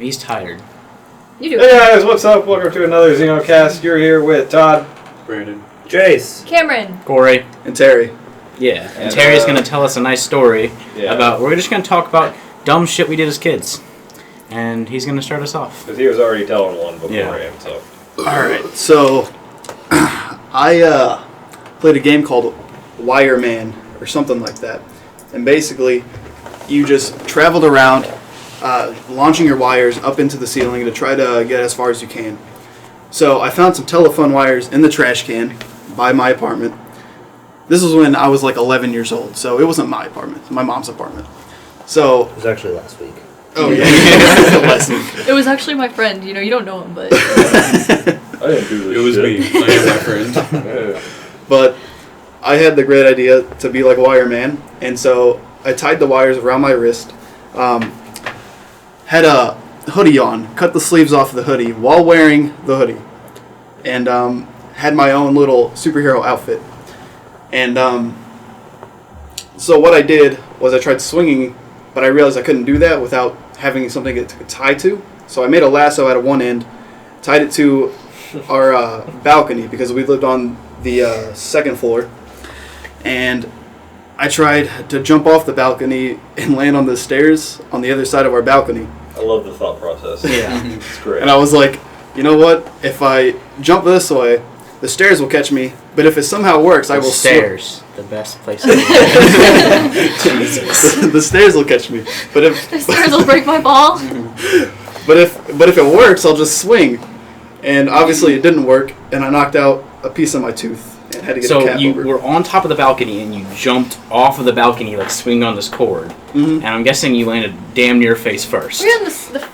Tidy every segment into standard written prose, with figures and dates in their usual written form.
he's tired. You do. Hey guys, what's up? Welcome to another XenoCast. You're here with Todd, Brandon, Jace, Cameron, Corey. and Terry. Yeah, and Terry's going to tell us a nice story about... We're just going to talk about dumb shit we did as kids. And he's going to start us off. because he was already telling one beforehand, so... Alright, so I played a game called Wireman or something like that. And basically, you just traveled around launching your wires up into the ceiling to try to get as far as you can. So I found some telephone wires in the trash can by my apartment. This was when I was like 11 years old, so it wasn't my apartment, it was my mom's apartment. So it was actually last week. oh yeah, last week. It was actually my friend. You know, you don't know him, but... I didn't do this It was shit. me. I am my friend. Yeah. But I had the great idea to be like a wireman, and so I tied the wires around my wrist, had a hoodie on, cut the sleeves off the hoodie while wearing the hoodie, and had my own little superhero outfit. And so what I did was I tried swinging, but I realized I couldn't do that without having something to tie to. So I made a lasso out of one end, tied it to our balcony because we lived on the second floor, and I tried to jump off the balcony and land on the stairs on the other side of our balcony. I love the thought process. Yeah. It's great. And I was like, you know what? If I jump this way, the stairs will catch me. But if it somehow works, I will Stairs. The best place to Jesus. The stairs will catch me. But if The stairs will break my ball. but if it works, I'll just swing. And obviously it didn't work, and I knocked out a piece of my tooth and had to get a So cap you over. were on top of the balcony and you jumped off of the balcony like swinging on this cord. Mhm. And I'm guessing you landed damn near face first. Were you on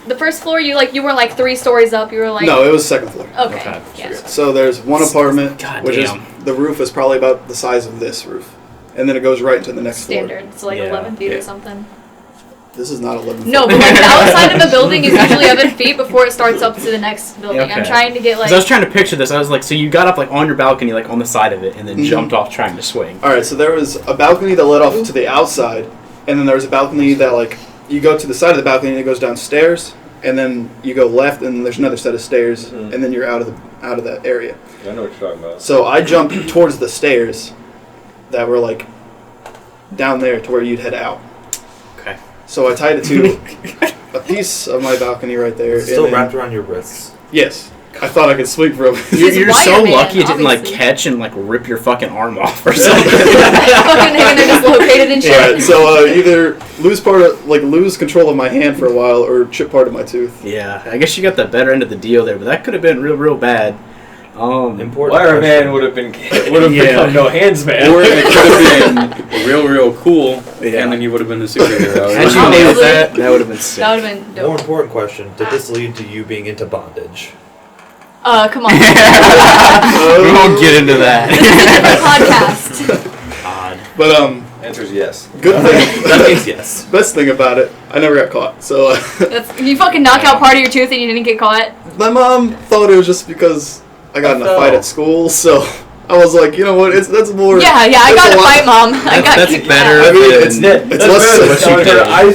the first floor? You weren't like 3 stories up. You were like... No, it was second floor. Okay. Okay. Yes. So there's one apartment, God which damn. is the roof is probably about the size of this roof, and then it goes right into the next Standard. It's like Yeah. 11 feet Yeah. or something. floor. This is not 11. No, but like the outside of a building is usually 11 feet before it starts up to the next building. Okay. I'm trying to get like... So I was trying to picture this. I was like, so you got up like on your balcony, like on the side of it, and then Mhm. jumped off trying to swing. All right, so there was a balcony that led off to the outside, and then there was a balcony that like you go to the side of the balcony and it goes downstairs, and then you go left and there's another set of stairs, Mhm. and then you're out of that area. I know what you're talking about. So I jumped towards the stairs that were like down there to where you'd head out. Okay. So I tied it to a piece of my balcony right there. It's still and then- wrapped around your wrists. Yes, I thought I could swing from. He's You're so Wireman, lucky it didn't like obviously. catch and like rip your fucking arm off or something. fucking hanging there dislocated and shit. Right, so either lose control of my hand for a while, or chip part of my tooth. Yeah, I guess you got the better end of the deal there, but that could have been real bad. Important. Wire question. Man would have Yeah. become no hands man. Or it could have been real cool, Yeah. and then you would have been the superhero. Had you Oh, nailed really? that, that would have been sick. That would have been More dope. important question: did this lead to you being into bondage? Come on. We won't get into that. Podcast. God. But Answer's yes. good thing. That means yes. Best thing about it, I never got caught. So You fucking knock out part of your tooth and you didn't get caught. my mom thought it was just because I got in a fight at school. So I was like, you know what? That's more. Yeah, I that's got a to lot- fight, Mom. I got That's kicked better. out. I mean, It's less better than than telling she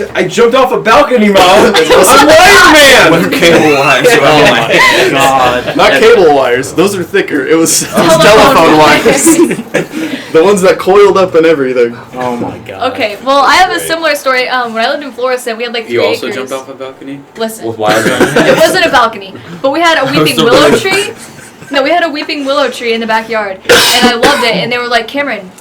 her, I jumped off a balcony, Mom. I'm Wire Man. With cable lines. Oh my god. Not cable wires. Those are thicker. It was Telephone telephone wires. The ones that coiled up and everything. Oh my god. Okay, well, I have a similar story. When I lived in Florissant, we had like 3 You also acres. jumped off a balcony Listen. with wires on your It hands? wasn't a balcony, but we had a weeping so willow bad. tree. No, we had a weeping willow tree in the backyard, and I loved it. And they were like, Cameron,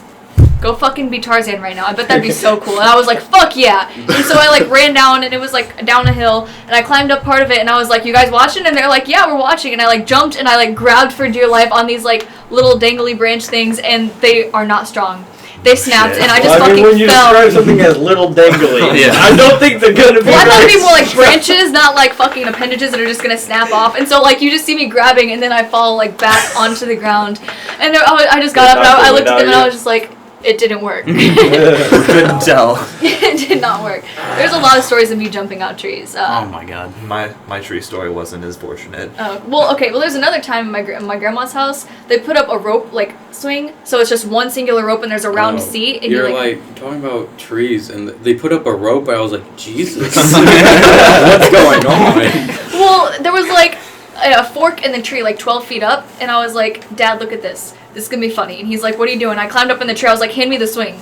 go fucking be Tarzan right now. I bet that'd be so cool. And I was like, fuck yeah. And so I like ran down, and it was like down a hill, and I climbed up part of it, and I was like, you guys watching? And they're like, yeah, we're watching. And I like jumped, and I like grabbed for dear life on these like little dangly branch things, and they are not strong. They snapped, and I just Well, I mean, fucking when you fell. describe something as little dangly, Yeah. I don't think they're gonna be. Well, I thought it'd be very more like strong. branches, not like fucking appendages that are just gonna snap off. And so like you just see me grabbing, and then I fall like back onto the ground. And I just got up, and I looked at them, and I was just like, It didn't work. Couldn't tell. It did not work. There's a lot of stories of me jumping out trees. Oh my god. My tree story wasn't as fortunate. Well, there's another time in my grandma's house, they put up a rope, like, swing, so it's just one singular rope and there's a round seat. And you're like talking about trees, and they put up a rope, and I was like, Jesus. What's going on? Well, there was, like, a fork in the tree, like 12 feet up, and I was like, Dad, look at this. This is gonna be funny. And he's like, what are you doing? I climbed up in the tree. I was like, hand me the swing.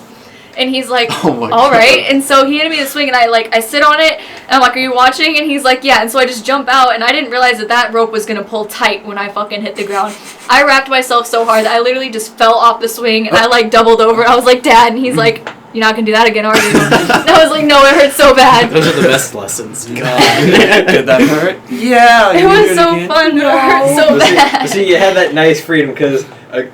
And he's like, all right. And so he handed me the swing, and I sit on it, and I'm like, are you watching? And he's like, yeah. And so I just jump out, and I didn't realize that rope was gonna pull tight when I fucking hit the ground. I wrapped myself so hard that I literally just fell off the swing, and I like doubled over. I was like, Dad, and he's like, you're not gonna do that again, are you? And I was like, no, it hurt so bad. Those are the best lessons. Did that hurt? Yeah. It was so fun, but it hurt so bad. See, you had that nice freedom because,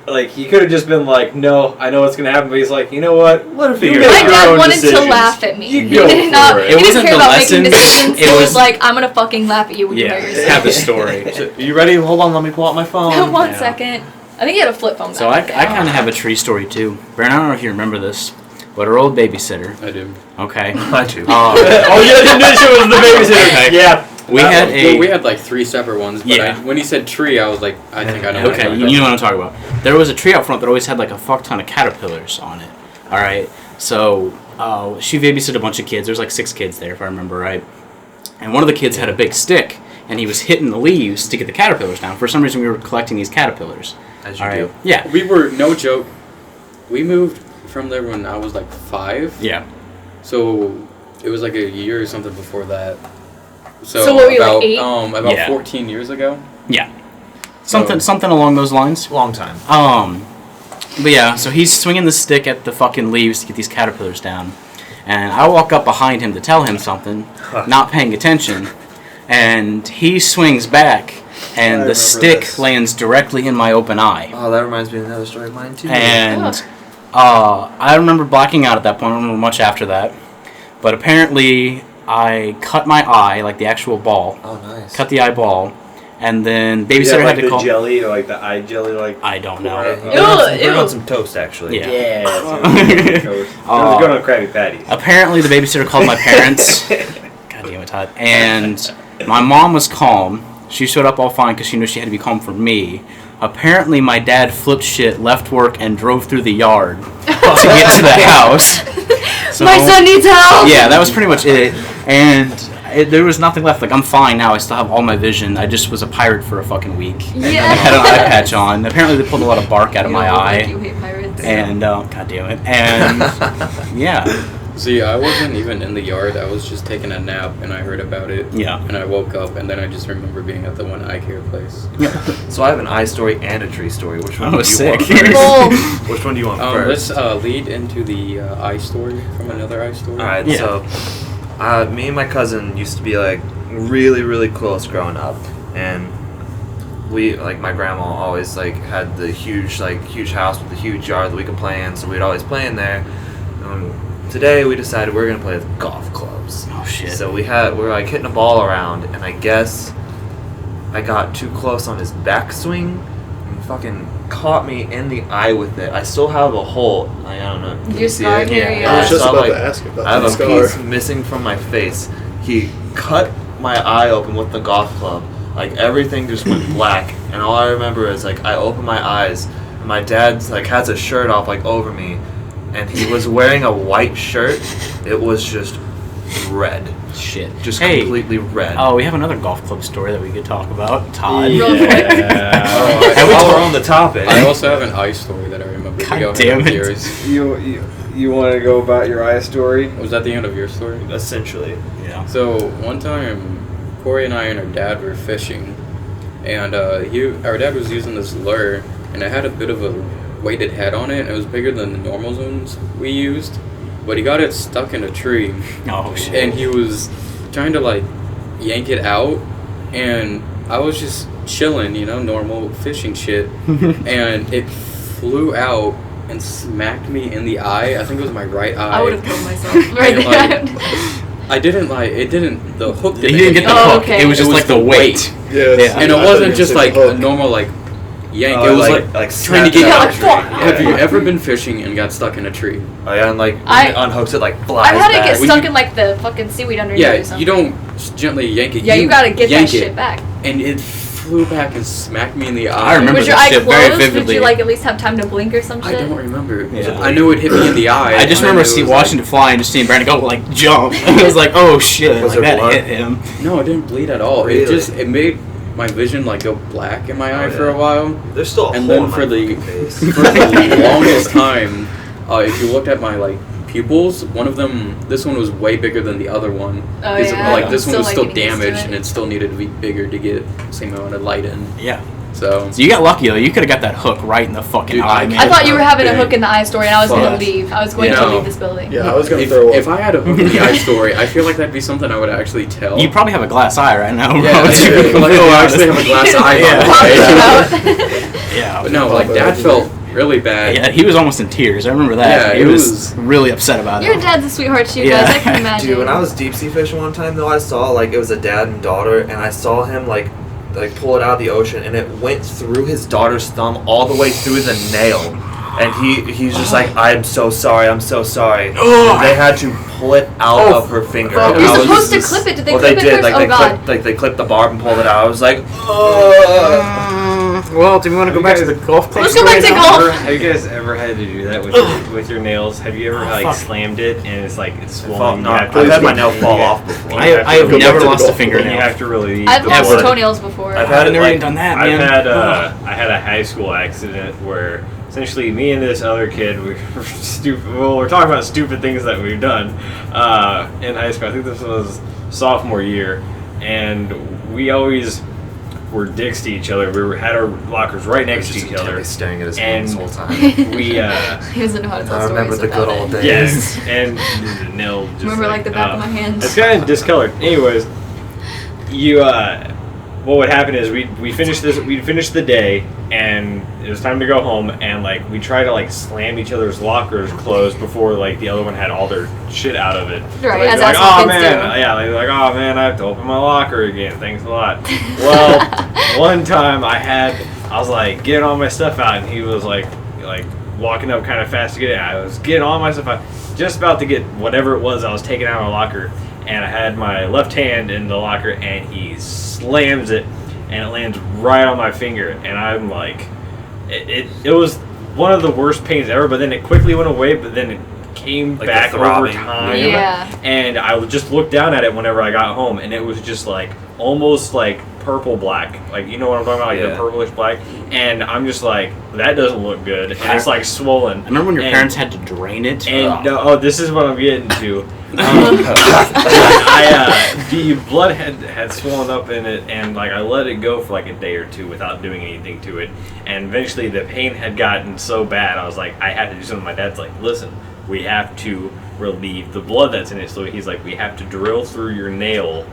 like, he could have just been like, no, I know what's gonna happen, but he's like, you know what? Let it figure You it make My your dad own wanted decisions. to laugh at me. You He go did for not. it. He It didn't wasn't care the about making lessons, decisions. it He was was- like, I'm gonna fucking laugh at you when you Yeah, hurt yourself. have the story. So, you ready? Hold on, let me pull out my phone. One second. I think he had a flip phone. So I back then. kind of have a tree story too. Brandon, I don't know if you remember this, but our old babysitter. I do. Okay. I do. Oh, yeah, the initial was the babysitter. Okay. Yeah. We had Well, we a. had like 3 separate ones, but Yeah. when he said tree, I was like, I think I know what Okay, you're you know what I'm talking about. There was a tree out front that always had like a fuck ton of caterpillars on it. All right. So she babysitted a bunch of kids. There was like 6 kids there, if I remember right. And one of the kids had a big stick, and he was hitting the leaves to get the caterpillars down. For some reason, we were collecting these caterpillars. As you All right. do. Yeah. We were, no joke, we moved from there when I was like 5. Yeah. So it was like a year or something before that. So what were you, like, about, 8? About Yeah. 14 years ago. Yeah. Something along those lines. Long time. But yeah, so he's swinging the stick at the fucking leaves to get these caterpillars down. And I walk up behind him to tell him something, not paying attention. And he swings back, and remember the stick this. lands directly in my open eye. Oh, that reminds me of another story of mine too. And I remember blacking out at that point. I don't remember much after that. But apparently, I cut my eye, like the actual ball. Oh, nice. Cut the eyeball. And then You babysitter have, had like, to the call. jelly or like the eye jelly, like. I don't know. Put on Ew. some toast, actually. Yeah. Yeah. It was going on Krabby Patties. Apparently, the babysitter called my parents. God damn it, Todd. And my mom was calm. She showed up all fine because she knew she had to be calm for me. Apparently, my dad flipped shit, left work, and drove through the yard to get to the house. So, My son needs help! yeah, that was pretty much it. And there was nothing left. Like, I'm fine now. I still have all my vision. I just was a pirate for a fucking week. I had an eye patch on. Apparently, they pulled a lot of bark out of my Like, you eye. hate pirates. And, God damn it. And, yeah. See, I wasn't even in the yard. I was just taking a nap, and I heard about it. Yeah. And I woke up, and then I just remember being at the one eye care place. So I have an eye story and a tree story. Which one Oh, do you sick. want first? Oh. Which one do you want first? Let's lead into the eye story from another eye story. Alright, Yeah. so me and my cousin used to be like really, really close growing up, and we, like, my grandma always like had the huge house with the huge yard that we could play in, so we'd always play in there. Today we decided we're gonna play with golf clubs. Oh, shit. So we're like hitting a ball around, and I guess I got too close on his backswing and fucking caught me in the eye with it. I still have a hole. I don't know. Can You're you see scarred it? here, I yeah. was just So I'm about like, to ask about I have that a scar. piece missing from my face. He cut my eye open with the golf club. Like, everything just went black, and all I remember is like I opened my eyes, and my dad's like has a shirt off like over me, and he was wearing a white shirt. It was just red, Shit. just Hey. completely red. Oh, we have another golf club story that we could talk about. Todd. Real quick. And while we're on the topic, I also have an eye story that I remember. God Go ahead damn with it. yours. You want to go about your eye story? Was that the end of your story? essentially, Yeah. So one time, Corey and I and our dad were fishing, and our dad was using this lure, and it had a bit of a weighted head on it, and it was bigger than the normal ones we used, but he got it stuck in a tree, Oh, shit. and he was trying to like yank it out, and I was just chilling, normal fishing shit, and it flew out and smacked me in the eye. I think it was my right eye. I would have killed myself right And, there. I didn't the hook didn't You didn't hit get the me. Oh, hook. okay. It was just It was like the the weight. Yeah, Yeah. And it wasn't just like a normal like yank. Oh, it was like trying to snap get Yeah, out. like, fuck. Have you ever been fishing and got stuck in a tree? Oh yeah, and like when I- it unhooks it, like flies I've had it back. get When stuck you- in like the fucking seaweed underneath or Yeah, something. you don't gently yank it. Yeah, you gotta get that yank shit it, back. And it flew back and smacked me in the eye. I remember Was your that eye shit very closed? Did vividly. you like at least have time to blink or some I shit? don't remember. Yeah. I knew it hit me in the eye. I just and then remember it was watching it fly and just seeing Brandon go like jump. I was like, oh shit, Was like there that blood? hit him. No, it didn't bleed at all. Really? It made my vision like go black in my eye for yeah. a while. There's still a And hole then in for my the fucking face. for the longest time, if you looked at my like pupils, one of them, this one was way bigger than the other one. Oh, 'Cause, yeah. like this one Still, was like, still getting used to damaged it. and it still needed to be bigger to get the same amount of light in. Yeah. So So you got lucky though. You could have got that hook right in the fucking Dude, eye, I man. I thought you were having a Big. hook in the eye story, and I was gonna Fuck. leave. I was going You to know. leave this building. Yeah, I was gonna if, throw up. if I had a hook in the eye story, I feel like that'd be something I would actually tell. You probably have a glass eye right now. Yeah, bro, to be like, completely oh, I honest. actually have a glass eye. Yeah. by the way. Pop it out. Yeah. But no, like Dad felt really bad. Yeah, he was almost in tears. I remember that. Yeah, he it was was- really upset about Your it. dad's a sweetheart too, Yeah. guys. I can imagine. Dude, when I was deep sea fishing one time though, I saw like it was a dad and daughter, and I saw him like pull it out of the ocean, and it went through his daughter's thumb all the way through the nail, and he's just like, I'm so sorry, I'm so sorry. And they had to pull it out of her finger. fuck. And You're I was supposed to just- clip it. Did they well, clip they it did. first? Like Oh they god. clipped, they clipped the barb and pulled it out. I was like, Well, do we want to go back to the golf club? Let's go back to golf. Have you guys ever had to do that with your nails? Have you ever like fuck. slammed it and it's like it's it swollen? felt You not. have to- I've had my nail fall off before. I have Go back never to the lost a golf club. And you fingernail. have to relieve I've the lost blood. toenails before. I've I've had it never like even done that, I've man. had I had a high school accident where essentially me and this other kid we were stupid. Well, we're talking about stupid things that we've done in high school. I think this was sophomore year, and we always were dicks to each other. Had our lockers right next to each other. staring at his And hand this whole time. We He doesn't know how to tell I remember stories the good without old it. days. yes, and the nail just Remember like the back of my hands. It's kind of discolored. Anyways, you what would happen is we'd finish the day, and it was time to go home, and like we try to like slam each other's lockers closed before like the other one had all their shit out of it. Right, So, as like, asshole oh kids man, do. yeah, like oh man, I have to open my locker again. Thanks a lot. Well, one time I was like getting all my stuff out, and he was like walking up kind of fast to get it. I was getting all my stuff out, just about to get whatever it was I was taking out of my locker, and I had my left hand in the locker, and he slams it, and it lands right on my finger, and I'm like, it was one of the worst pains ever, but then it quickly went away, but then it came Like back the over throbbing. time, Yeah. and I would just look down at it whenever I got home, and it was just like almost like purple black, like you know what I'm talking about, like the Yeah. purplish black, and I'm just like, that doesn't look good, and it's like swollen. I remember when your And- parents had to drain it. and Ugh. this is what I'm getting to. The blood had swollen up in it, and like I let it go for like a day or two without doing anything to it, and eventually the pain had gotten so bad I was like, I have to do something. My dad's like, listen, we have to relieve the blood that's in it. So he's like, we have to drill through your nail,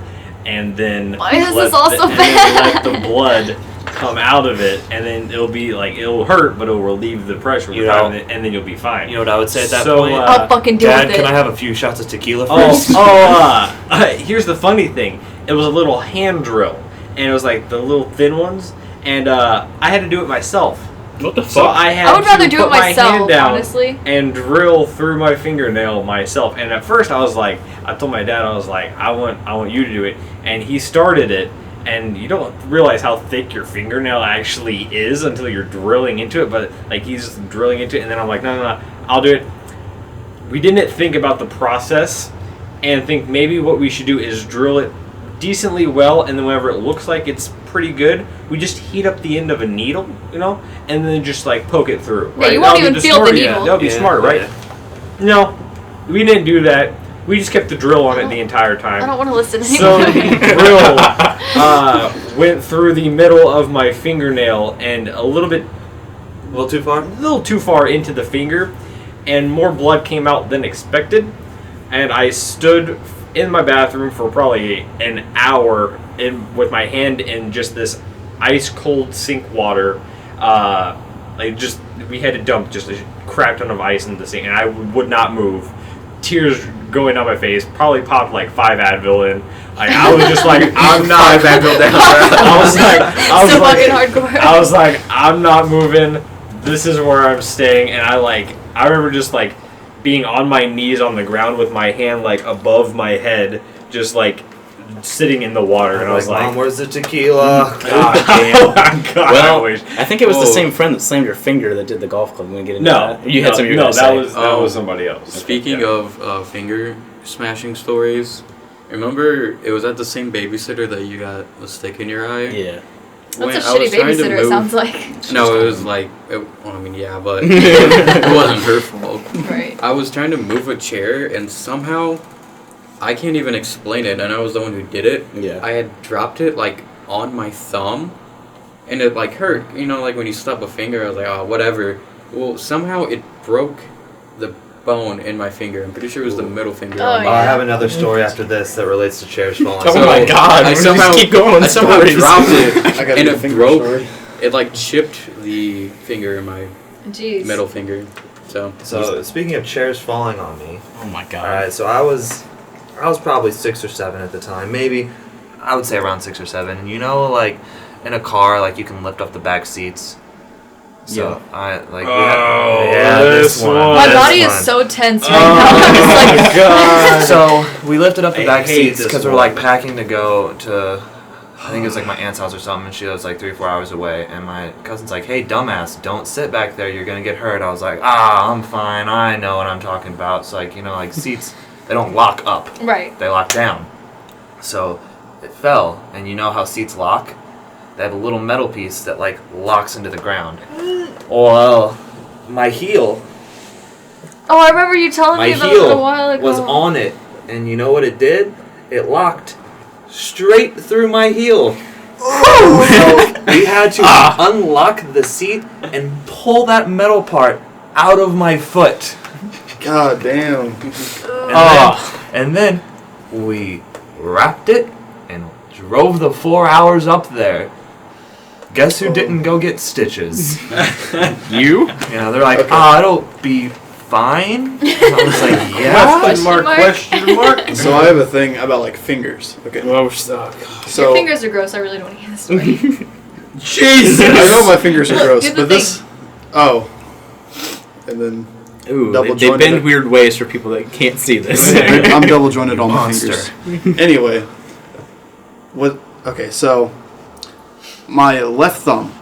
and then Why is let this all so and then bad? let the blood come out of it, and then it'll be like, it'll hurt, but it'll relieve the pressure, You know- and then you'll be fine. You know what I would say at that So, point? I'll fucking deal Dad, with can it. I have a few shots of tequila Oh, first? here's the funny thing. It was a little hand drill, and it was like the little thin ones, and I had to do it myself. What the So fuck? I had I would rather to do put it my myself, hand down honestly. and drill through my fingernail myself. And at first I was like, I told my dad, I was like, I want you to do it, and he started it. And you don't realize how thick your fingernail actually is until you're drilling into it. But like he's drilling into it, and then I'm like, no, I'll do it. We didn't think about the process, and think maybe what we should do is drill it decently well, and then whenever it looks like it's pretty good, we just heat up the end of a needle, and then just like poke it through. Yeah, Right? you won't That'll be even feel the smart- needle. Yeah, that would be Yeah, smart, right? yeah. No, we didn't do that. We just kept the drill on it the entire time. I don't want to listen So anymore. the drill went through the middle of my fingernail and a little too far into the finger, and more blood came out than expected. And I stood in my bathroom for probably an hour with my hand in just this ice cold sink water. We had to dump just a crap ton of ice into the sink, and I would not move. Tears going down my face. Probably popped like 5 Advil in. Like I was just like, I'm not. 5 Advil down. Fucking hardcore. I was like, I'm not moving. This is where I'm staying. And I remember just like being on my knees on the ground with my hand like above my head, just like sitting in the water. And I was like, Mom, where's the tequila? God damn. God, Well, I wish. I think it was the Whoa. same friend that slammed your finger that did the golf club. When we get into No, that. You had something you were no, gonna say. that was somebody else. Speaking of finger smashing stories, remember it was at the same babysitter that you got a stick in your eye? Yeah. When That's a I was shitty trying to babysitter, it move- sounds like. No, it was like, yeah, but it wasn't her fault. Right. I was trying to move a chair, and somehow, I can't even explain it, and I was the one who did it. Yeah. I had dropped it, like, on my thumb, and it, like, hurt. You know, like, when you stub a finger, I was like, oh, whatever. Well, somehow it broke the bone in my finger. I'm pretty sure it was the middle finger. Oh, on my I have another story after this that relates to chairs falling. Oh my God, I we just somehow keep going on I somehow stories. dropped I it, got and a it finger broke. story. It, like, chipped the finger in my Jeez. middle finger. So Speaking of chairs falling on me, Oh my God. all right. So I was probably 6 or 7 at the time. Maybe I would say around 6 or 7. And you know, like in a car, like you can lift up the back seats. So I like. this one. My this body one. is so tense right now. I'm just like, God. So we lifted up the I back hate seats this because we're one. like packing to go to, I think it was like my aunt's house or something, and she was like 3 or 4 hours away. And my cousin's like, "Hey, dumbass, don't sit back there. You're gonna get hurt." I was like, I'm fine. I know what I'm talking about. So like, you know, like seats, they don't lock up. right. They lock down. So it fell, and you know how seats lock? They have a little metal piece that like locks into the ground. Well, my heel Oh, I remember you telling My me about it a heel while ago. was on it, and you know what it did? It locked straight through my heel. So we had to unlock the seat and pull that metal part out of my foot. God damn. And then we wrapped it and drove the 4 hours up there. Guess who didn't go get stitches? You? Yeah, they're like, it'll be fine. And I was like, yeah. Question mark. So I have a thing about like fingers. Okay. Well, we're stuck. So Your fingers are gross. I really don't want to hear this story. Jesus. I know my fingers are Look, gross, do the but this. Oh. And then Ooh, Double they jointed bend it. weird ways for people that can't see this. I'm double jointed on my Monster. fingers. Anyway, what? Okay, so my left thumb.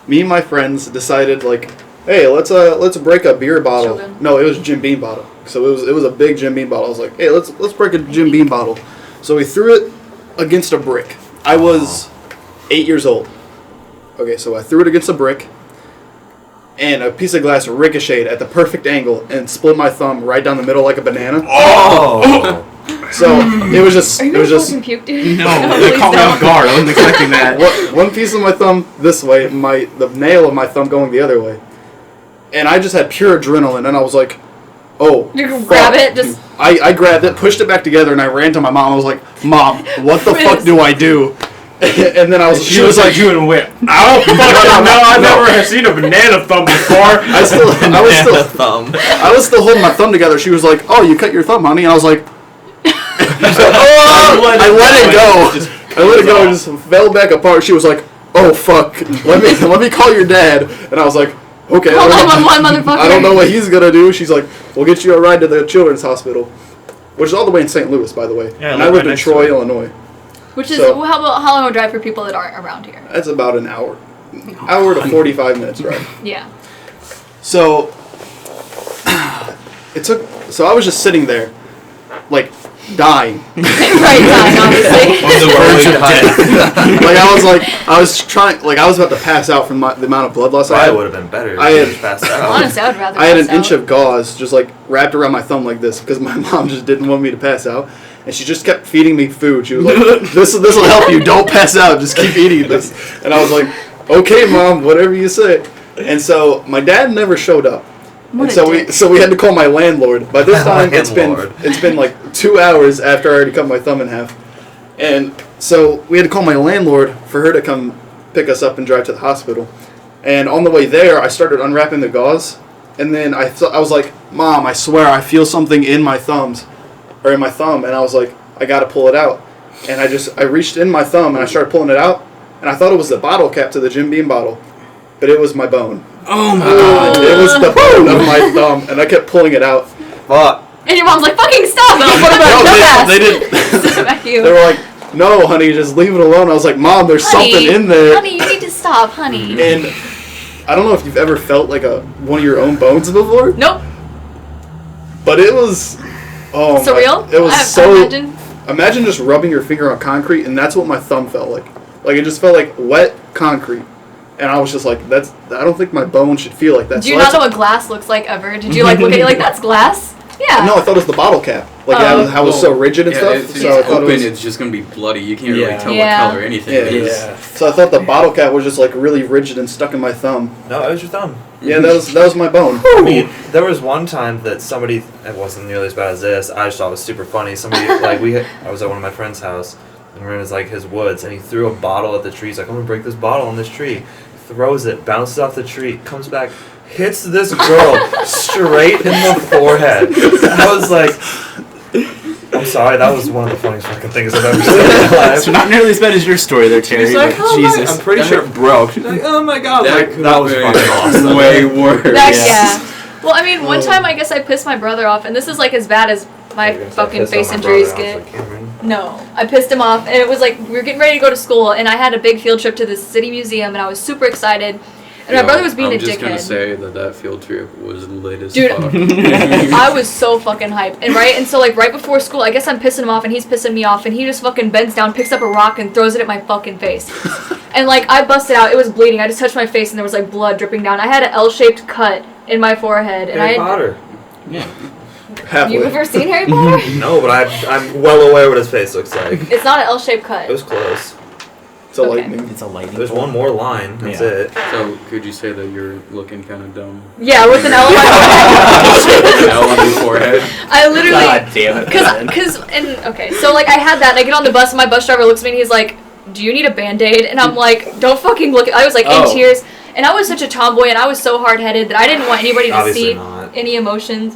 Me and my friends decided like, hey, let's break a beer bottle. Children. No, it was Jim Beam bottle. So it was a big Jim Beam bottle. I was like, hey, let's break a Jim Beam bottle. So we threw it against a brick. I was 8 years old. Okay, so I threw it against a brick, and a piece of glass ricocheted at the perfect angle and split my thumb right down the middle like a banana. Oh! So it was just Are you it was gonna just fucking puke, dude? No, please they caught me don't. off guard. I wasn't expecting that. one piece of my thumb this way, the nail of my thumb going the other way, and I just had pure adrenaline, and I was like, "Oh, You can fuck." grab it, just I grabbed it, pushed it back together, and I ran to my mom. I was like, "Mom, what the fuck do I do?" And then she was like, you and whip. I don't fucking know. I've never seen a banana thumb before. I was still holding my thumb together. She was like, "Oh, you cut your thumb, honey," and I was like, I let it go. I let it go and just fell back apart. She was like, "Oh fuck, let me call your dad," and I was like, "Okay." call 911, motherfucker. I don't know what he's gonna do. She's like, "We'll get you a ride to the children's hospital," which is all the way in St. Louis, by the way. Yeah, and I right lived in next to Troy, it. Illinois. Which is So- how long a drive for people that aren't around here? That's about an hour to 45 minutes ride. Yeah. So So I was just sitting there, like dying. Right time, obviously. On the verge of death. I was about to pass out from the amount of blood loss I Probably had. would have been better. I if you had- just passed out. Honestly, I would rather. I had an pass inch out. of gauze just like wrapped around my thumb like this because my mom just didn't want me to pass out, and she just kept feeding me food. She was like, "This will help you. Don't pass out. Just keep eating this." And I was like, "Okay, Mom, whatever you say." And so my dad never showed up. What And a dick. so we had to call my landlord. By this time it's Landlord. been like 2 hours after I already cut my thumb in half. And so we had to call my landlord for her to come pick us up and drive to the hospital. And on the way there, I started unwrapping the gauze. And then I was like, "Mom, I swear I feel something in my thumbs." or in my thumb, and I was like, I gotta pull it out. And I reached in my thumb and I started pulling it out, and I thought it was the bottle cap to the Jim Beam bottle, but it was my bone. Oh my god. It was the bone of my thumb, and I kept pulling it out. Fuck. And your mom's like, fucking stop! And I'll put it back. They didn't. Sit it back you. They were like, no, honey, just leave it alone. I was like, Mom, there's something in there. Honey, you need to stop, honey. And I don't know if you've ever felt like one of your own bones before. Nope. But it was, Surreal? It was I Imagine just rubbing your finger on concrete, and that's what my thumb felt like. Like, it just felt like wet concrete. And I was just like, I don't think my bone should feel like that. Do you not know what glass looks like ever? Did you like look at it like, that's glass? Yeah. No, I thought it was the bottle cap. Like, how it was so rigid and stuff. If So I it's thought open, it was, it's just gonna be bloody. You can't really Yeah. tell Yeah. what color anything is. So I thought the bottle cap was just like really rigid and stuck in my thumb. No, it was your thumb. Yeah, that was my bone. I mean, there was one time that somebody, it wasn't nearly as bad as this, I just thought it was super funny. Somebody, I was at one of my friend's house, and we're in his woods, and he threw a bottle at the tree. He's like, I'm gonna break this bottle on this tree. Throws it, bounces off the tree, comes back, hits this girl straight in the forehead. I was like, I'm sorry, that was one of the funniest fucking things I've ever seen in my life. So not nearly as bad as your story there, Terry. She's like, but oh Jesus. I'm pretty sure it broke. She's like, oh my god. That That was could've fucking been awesome. way worse. Yeah. Well, I mean, one time I guess I pissed my brother off, and this is like as bad as my fucking face injuries get. No, I pissed him off, and it was like we were getting ready to go to school, and I had a big field trip to the city museum, and I was super excited. And my brother was being a dickhead. I'm just gonna say that field trip was lit as Dude, fuck. I was so fucking hyped. And so like right before school, I guess I'm pissing him off and he's pissing me off, and he just fucking bends down, picks up a rock and throws it at my fucking face. And like I busted out, it was bleeding. I just touched my face and there was like blood dripping down. I had an L-shaped cut in my forehead. And Harry Potter. Yeah. Halfway. You ever seen Harry Potter? No, but I'm well aware what his face looks like. It's not an L-shaped cut. It was close. It's a Okay. lightning. It's a lighting. There's one more line. That's Yeah. it. So could you say that you're looking kind of dumb? Yeah, with an L in my forehead. L on your forehead. I literally, God damn it. okay, so like I had that, and I get on the bus, and my bus driver looks at me, and he's like, do you need a Band-Aid? And I'm like, don't fucking look at, I was like in tears, and I was such a tomboy, and I was so hard-headed that I didn't want anybody to Obviously see not. any emotions.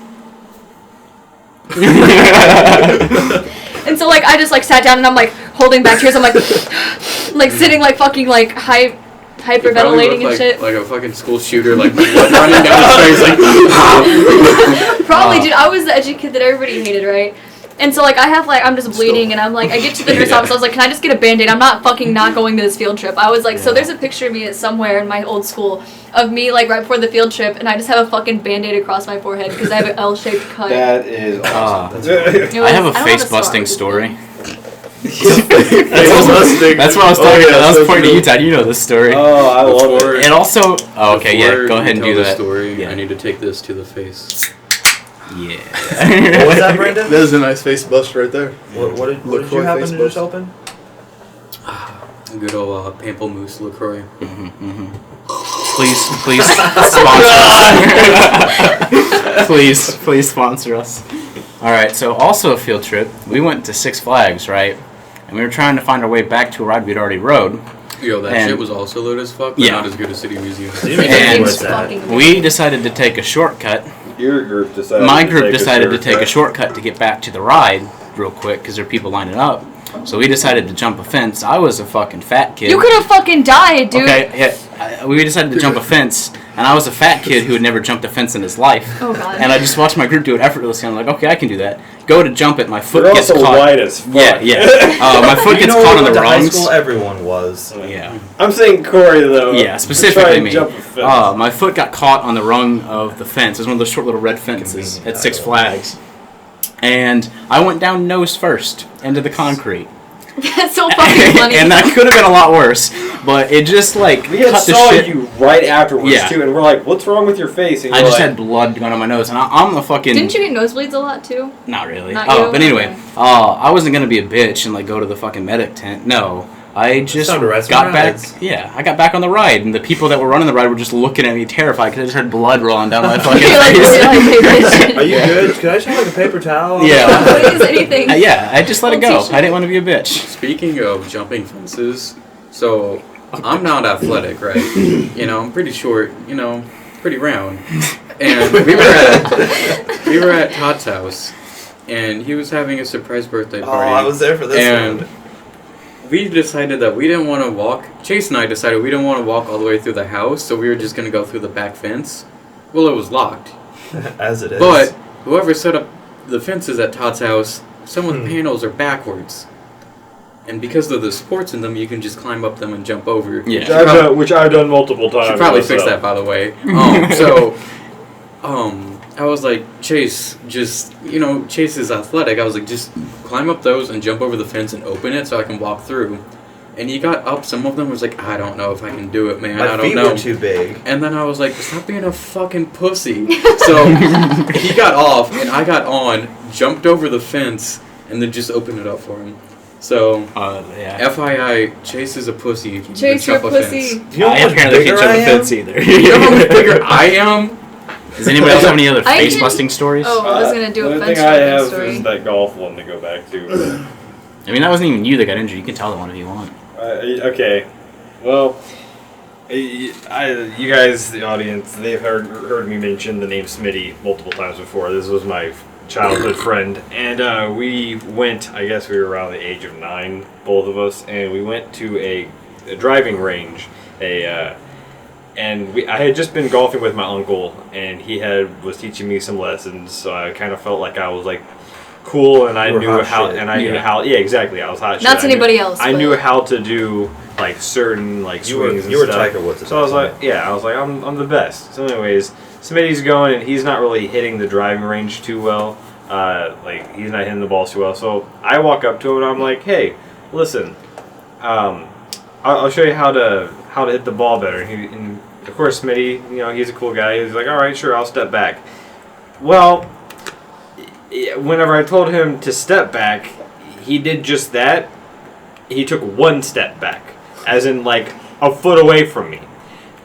And so like I just like sat down, and I'm like holding back tears, I'm like, like sitting like fucking like hyperventilating and shit. Like a fucking school shooter, like blood running down his face, like. Probably, dude. I was the edgy kid that everybody hated, right? And so, like, I'm just bleeding, and I'm like, I get to the nurse office, I was like, can I just get a Band-Aid? I'm not going to this field trip. I was like, so there's a picture of me somewhere in my old school of me, like, right before the field trip, and I just have a fucking Band-Aid across my forehead because I have an L-shaped cut. That is awesome. I have a I don't have face-busting a scar. story. That's That's what I was talking about. That was pointing to you, Todd. You know this story. Oh, I love it. And also... Oh, okay, yeah. Go ahead and do that. Story, Yeah. I need to take this to the face. Yeah. What was that, Brandon? That is a nice face bust right there. What did LaCroix you happen face to just bust. open? Good old Pamplemousse LaCroix. Please sponsor us. please sponsor us. All right. So also a field trip. We went to Six Flags, right? And we were trying to find our way back to a ride we'd already rode. Yo, that And- shit was also lit as fuck, but Yeah. not as good as City Museum. And It's fucking we decided to take a shortcut. Your group decided. My to group take decided to a take a shortcut. shortcut to get back to the ride real quick because there are people lining up. So we decided to jump a fence. I was a fucking fat kid. You could have fucking died, dude. Okay, yeah. We decided to jump a fence, and I was a fat kid who had never jumped a fence in his life. Oh, God. And I just watched my group do it effortlessly. I'm like, okay, I can do that. Go to jump it, my foot You're gets also caught. white as fuck. Yeah. My foot gets caught on the High rungs. school, everyone was. Yeah. I'm saying Corey though. Yeah, to specifically try and me. jump a fence. My foot got caught on the rung of the fence. It was one of those short little red fences at Six Flags. And I went down nose first into the concrete. That's so fucking funny. And that could have been a lot worse, but it just like We had cut the saw shit. you right afterwards Yeah. too, and we're like, "What's wrong with your face?" And I you're just like, had blood going on my nose, and I'm a fucking. Didn't you get nosebleeds a lot, too? Not really. Not Oh, you? but anyway, Okay. I wasn't gonna be a bitch and like go to the fucking medic tent. No, I just time to ride some got back. rides. Yeah, I got back on the ride, and the people that were running the ride were just looking at me terrified because I just had blood rolling down my fucking You're like, face. hey, bitch. Are you good? Could I just have like a paper towel? Yeah. Please, anything. Yeah, I just let it I'll go. teach you. I didn't want to be a bitch. Speaking of jumping fences, so I'm not athletic, right? You know, I'm pretty short, you know, pretty round. And we were at Todd's house, and he was having a surprise birthday Oh, party. I was there for this and one. we decided that we didn't want to walk. Chase and I decided we didn't want to walk all the way through the house, so we were just going to go through the back fence. Well, it was locked. As it is. But whoever set up the fences at Todd's house, some of the panels are backwards. And because of the supports in them, you can just climb up them and jump over. Yeah. Which I've done multiple times. Should probably fix that, by the way. I was like, Chase, Chase is athletic. I was like, just climb up those and jump over the fence and open it so I can walk through. And he got up. Some of them was like, I don't know if I can do it, man. I My don't feet know. were too big. And then I was like, stop being a fucking pussy. So he got off, and I got on, jumped over the fence, and then just opened it up for him. So, FYI, Chase is a pussy. If you Chase, jump you're a a pussy. fence. You know I how apparently bigger can't jump I a am? fence either. You know how much bigger I am? Does anybody else have any other I face can- busting stories? Oh, I was gonna do the a only fence thing I jumping have story. is that golf one to go back to. I mean, that wasn't even you that got injured. You can tell that one if you want. Okay, well, you guys, the audience, they've heard me mention the name Smitty multiple times before. This was my childhood friend, and we went. I guess we were around the age of 9, both of us, and we went to a driving range. I had just been golfing with my uncle, and he was teaching me some lessons. So I kind of felt like I was like cool, and I You were knew hot how, shit. and I knew how. Yeah, exactly. I was hot. Not shit. to anybody else, I but- knew how to do like certain like You were swings and you were stuff. Tiger Woods. at So I was that like, point. yeah, I was like, I'm the best. So anyways, Smitty's going, and he's not really hitting the driving range too well. Like he's not hitting the balls too well. So I walk up to him and I'm like, hey, listen, I'll show you how to hit the ball better. And of course, Smitty, he's a cool guy. He's like, all right, sure, I'll step back. Well, whenever I told him to step back, he did just that. He took one step back, as in like a foot away from me.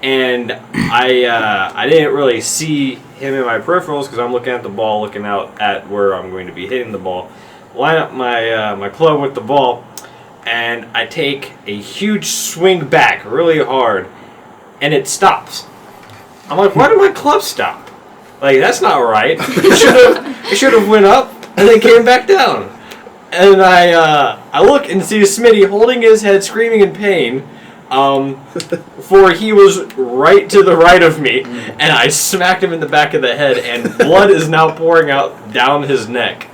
And I didn't really see him in my peripherals because I'm looking at the ball, looking out at where I'm going to be hitting the ball. Line up my club with the ball, and I take a huge swing back really hard, and it stops. I'm like, why did my club stop? Like, that's not right. It should have went up and then came back down. And I look and see Smitty holding his head, screaming in pain. For he was right to the right of me, and I smacked him in the back of the head, and blood is now pouring out down his neck.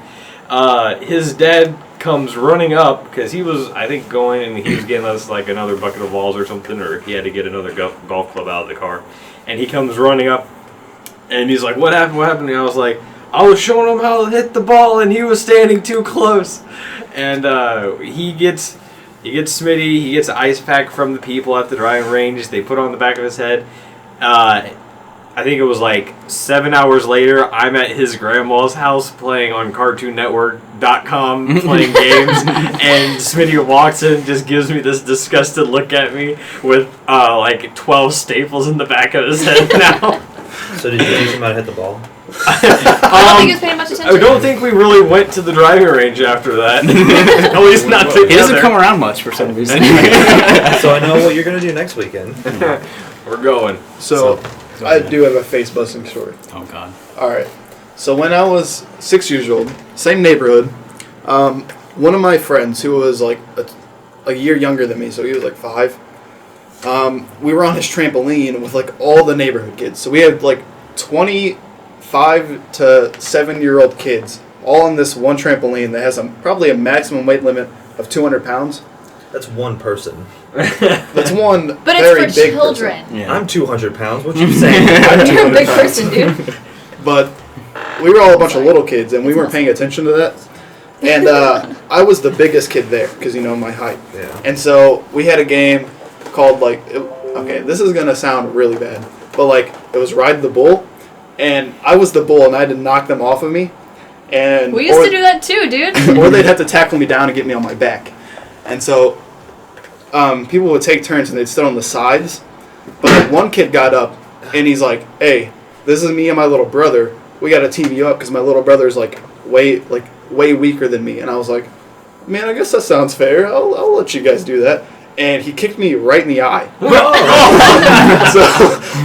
His dad comes running up because he was, I think, going and he was getting us like another bucket of balls or something, or he had to get another golf club out of the car. And he comes running up, and he's like, "What happened? What happened?" And I was like, "I was showing him how to hit the ball, and he was standing too close." And he gets Smitty. He gets an ice pack from the people at the driving range. They put it on the back of his head. I think it was like 7 hours later, I'm at his grandma's house playing on CartoonNetwork.com, playing games, and Smitty walks in and just gives me this disgusted look at me with like 12 staples in the back of his head now. So did you teach him how to hit the ball? I don't think he was paying much attention. I don't think we really went to the driving range after that. At least not together. He doesn't come around much for some reason. So I know what you're gonna do next weekend. We're going. So I do have a face busting story. Oh God. All right. So when I was 6 years old, same neighborhood, one of my friends who was like a year younger than me, so he was like 5. We were on his trampoline with like all the neighborhood kids. So we had like 25 to 7-year-old kids all on this one trampoline that has probably a maximum weight limit of 200 pounds. That's one person. That's one But very it's for big children. person. Yeah. I'm 200 pounds. What you saying? I'm You're a 200 big pounds. person, dude. But we were all a bunch of little kids, and we weren't paying attention to that. And I was the biggest kid there because, my height. Yeah. And so we had a game called, okay, this is going to sound really bad, but, it was Ride the Bull, and I was the bull, and I had to knock them off of me. And We used to do that too, dude. or they'd have to tackle me down and get me on my back. And so people would take turns, and they'd sit on the sides. But one kid got up, and he's like, "Hey, this is me and my little brother. We got to team you up because my little brother's way weaker than me." And I was like, "Man, I guess that sounds fair. I'll let you guys do that." And he kicked me right in the eye. So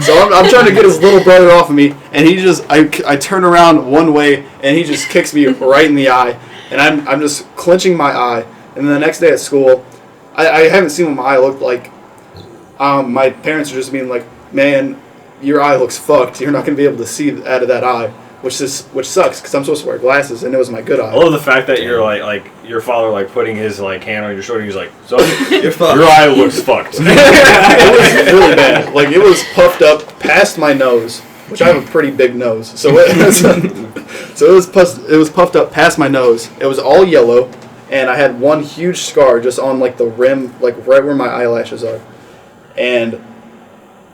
So I'm trying to get his little brother off of me, and he just I turn around one way, and he just kicks me right in the eye, and I'm just clenching my eye. And then the next day at school, I haven't seen what my eye looked like. My parents are just being like, "Man, your eye looks fucked. You're not gonna be able to see out of that eye," which sucks because I'm supposed to wear glasses, and it was my good eye. I love the fact that you're like your father like putting his like hand on your shoulder. He's like, "Son, your eye looks fucked." It was really bad. Like it was puffed up past my nose, which I have a pretty big nose. So it was puffed up past my nose. It was all yellow, and I had one huge scar just on like the rim, like right where my eyelashes are, and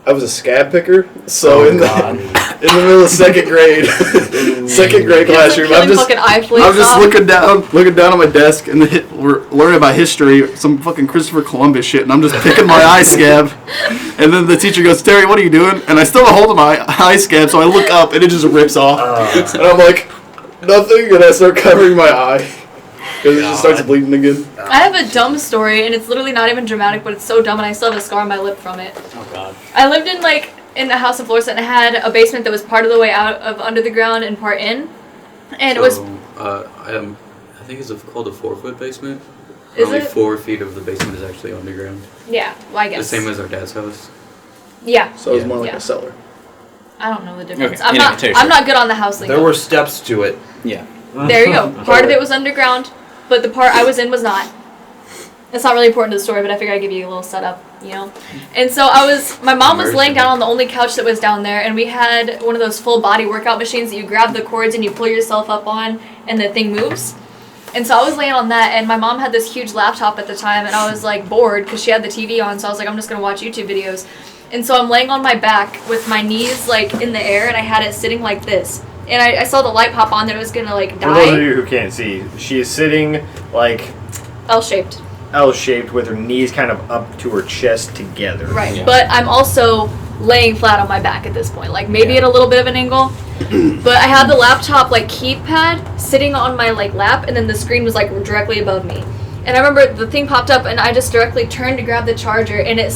I was a scab picker, so in the middle of second grade classroom, I'm just looking down on my desk, and we're learning about history, some fucking Christopher Columbus shit, and I'm just picking my eye scab, and then the teacher goes, "Terry, what are you doing?" And I still have a hold of my eye scab, so I look up, and it just rips off, and I'm like, "Nothing," and I start covering my eye. Because it just starts bleeding again. I have a dumb story, and it's literally not even dramatic, but it's so dumb, and I still have a scar on my lip from it. Oh, God. I lived in a house in Florida, and it had a basement that was part of the way out of under the ground and part in. And it was... I think it's called a 4-foot basement. Is Only it? 4 feet of the basement is actually underground. Yeah, well, I guess. The same as our dad's house. Yeah. So it's more like a cellar. I don't know the difference. Okay, I'm not good on the house lingo. There were steps to it. Yeah. There you go. Part of it was underground, but the part I was in was not. It's not really important to the story, but I figured I'd give you a little setup, you know? And so my mom was laying down on the only couch that was down there, and we had one of those full body workout machines that you grab the cords and you pull yourself up on, and the thing moves. And so I was laying on that, and my mom had this huge laptop at the time, and I was like bored because she had the TV on, so I was like, I'm just going to watch YouTube videos. And so I'm laying on my back with my knees like in the air, and I had it sitting like this. And I saw the light pop on that it was going to like die. For those of you who can't see, she is sitting like L-shaped. L-shaped with her knees kind of up to her chest together. Right, Yeah. but I'm also laying flat on my back at this point, like maybe at a little bit of an angle. But I had the laptop like keypad sitting on my like lap, and then the screen was like directly above me. And I remember the thing popped up, and I just directly turned to grab the charger, and it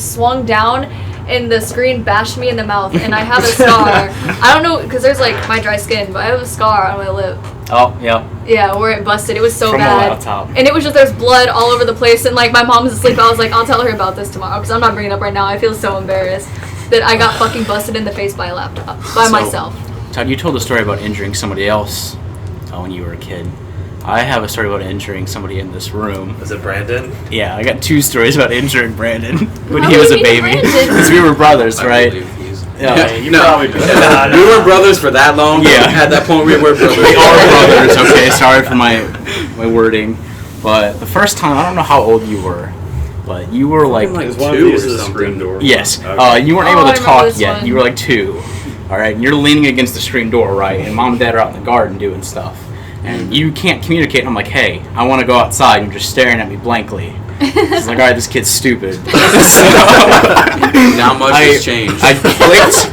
swung down, and the screen bashed me in the mouth, and I have a scar. I don't know, because there's like my dry skin, but I have a scar on my lip. Oh, yeah. Yeah, where it busted. It was so From bad. the laptop. And it was just, there's blood all over the place, and like my mom was asleep. I was like, I'll tell her about this tomorrow, because I'm not bringing it up right now. I feel so embarrassed that I got fucking busted in the face by a laptop, by myself. Todd, you told a story about injuring somebody else when you were a kid. I have a story about injuring somebody in this room. Was it Brandon? Yeah, I got 2 stories about injuring Brandon when How he was a did you meet baby. Brandon? Because we were brothers, right? I believe he's... Yeah, You No. probably just We weren't brothers for that long. Yeah. At that point, we were brothers. We are brothers, okay? Sorry for my wording. But the first time, I don't know how old you were, but you were like... Like Is one of 2 these or a something. screen door? Yes. Okay. You weren't Oh, able I to remember talk this yet. one. You were like 2. All right, and you're leaning against the screen door, right? And mom and dad are out in the garden doing stuff. And you can't communicate. And I'm like, hey, I want to go outside. And you're just staring at me blankly. It's like, all right, this kid's stupid. Not much has changed. I clicked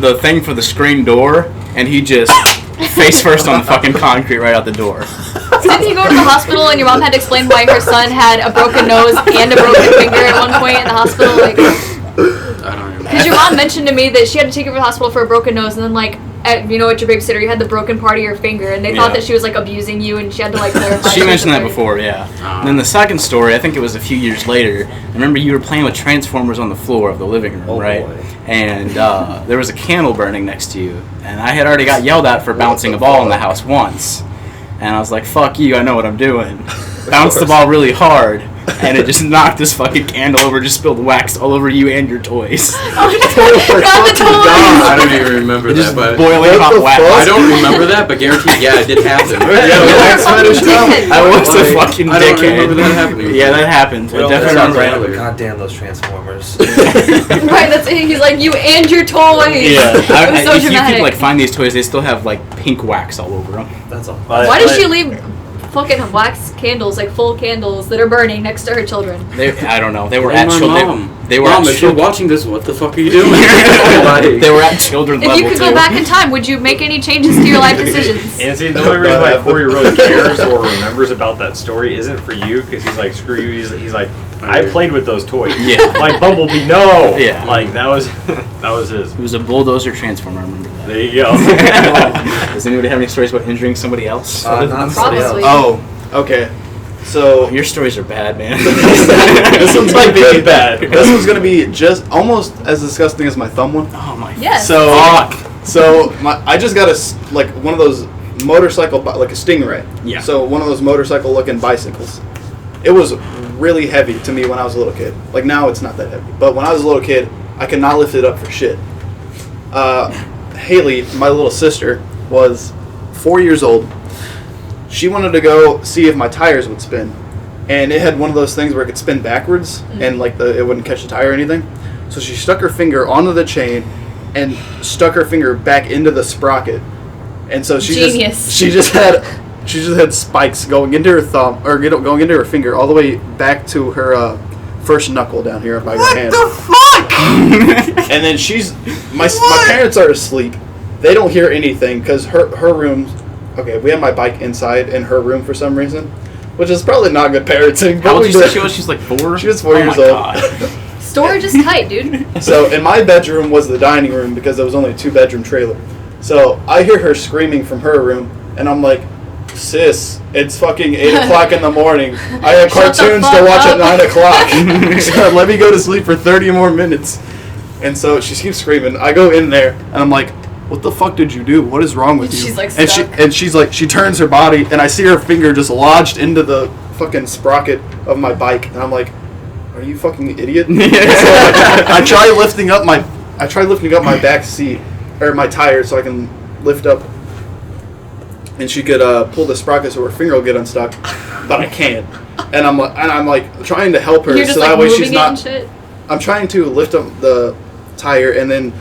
the thing for the screen door, and he just face first on the fucking concrete right out the door. Didn't you go to the hospital and your mom had to explain why her son had a broken nose and a broken finger at one point in the hospital? Like, I don't remember. because your mom mentioned to me that she had to take her to the hospital for a broken nose, and then like, at your babysitter, you had the broken part of your finger, and they thought Yeah. that she was like abusing you, and she had to like clarify. She mentioned that was before, yeah. And then the second story, I think it was a few years later. I remember you were playing with Transformers on the floor of the living room, Oh, right? boy. And there was a candle burning next to you. And I had already got yelled at for bouncing a ball in the house once. And I was like, fuck you, I know what I'm doing. Bounced the ball really hard, and it just knocked this fucking candle over, just spilled wax all over you and your toys. Not the toys. I don't even remember that, Just but boiling What hot the wax. fuck? I don't remember that, but guaranteed, yeah, it did happen. I was a fucking I don't dickhead. remember that happening. Yeah, that happened. I Well, definitely that remember sounds that. right. God damn those Transformers. Right, that's it. He's like, you and your toys. Yeah, It was so if you dramatic. could like find these toys, they still have like pink wax all over them. That's all. Why does she leave fucking wax candles, like full candles that are burning next to her children. I don't know. They were Blame at my children. mom. They were Mom, at if you're children. watching this, what the fuck are you doing? They were at children If level you could too. go back in time, would you make any changes to your life decisions? And see, the only reason why Corey really cares or remembers about that story isn't for you, because he's like, screw you. He's like, I played with those toys. Yeah. Like Bumblebee, no. Yeah. Like that was his. It was a bulldozer transformer. I remember that. There you go. Does anybody have any stories about injuring somebody else? Not somebody else. Probably. Oh, okay. So Your stories are bad, man. this one's might be bad. This one's gonna be just almost as disgusting as my thumb one. Oh my. Yes. So, I just got like one of those motorcycle, like a Stingray. Yeah. So one of those motorcycle-looking bicycles. It was really heavy to me when I was a little kid. Like now, it's not that heavy, but when I was a little kid, I could not lift it up for shit. Haley, my little sister, was 4 years old. She wanted to go see if my tires would spin, and it had one of those things where it could spin backwards, and like it wouldn't catch the tire or anything. So she stuck her finger onto the chain and stuck her finger back into the sprocket, and so she Genius. just had spikes going into her thumb or going into her finger all the way back to her first knuckle down here by her hand. What the fuck? And then my parents are asleep. They don't hear anything because her room. Okay, we have my bike inside in her room for some reason, which is probably not good parenting. How old we did you say did- she was? She's like 4? She was 4 years my old. God. Storage is tight, dude. So in my bedroom was the dining room because it was only a 2-bedroom trailer. So I hear her screaming from her room, and I'm like, sis, it's fucking 8 o'clock in the morning. I have Shut the cartoons to fuck watch at up." 9 o'clock. So let me go to sleep for 30 more minutes. And so she keeps screaming. I go in there, and I'm like, what the fuck did you do? What is wrong with you? She's, like, and stuck. she's like, she turns her body, and I see her finger just lodged into the fucking sprocket of my bike, and I'm like, are you fucking idiot? So I try lifting up my back seat or my tire so I can lift up, and she could pull the sprocket so her finger will get unstuck, but I can't. And I'm like trying to help her You're just so like that way moving she's it not. and shit. I'm trying to lift up the tire and then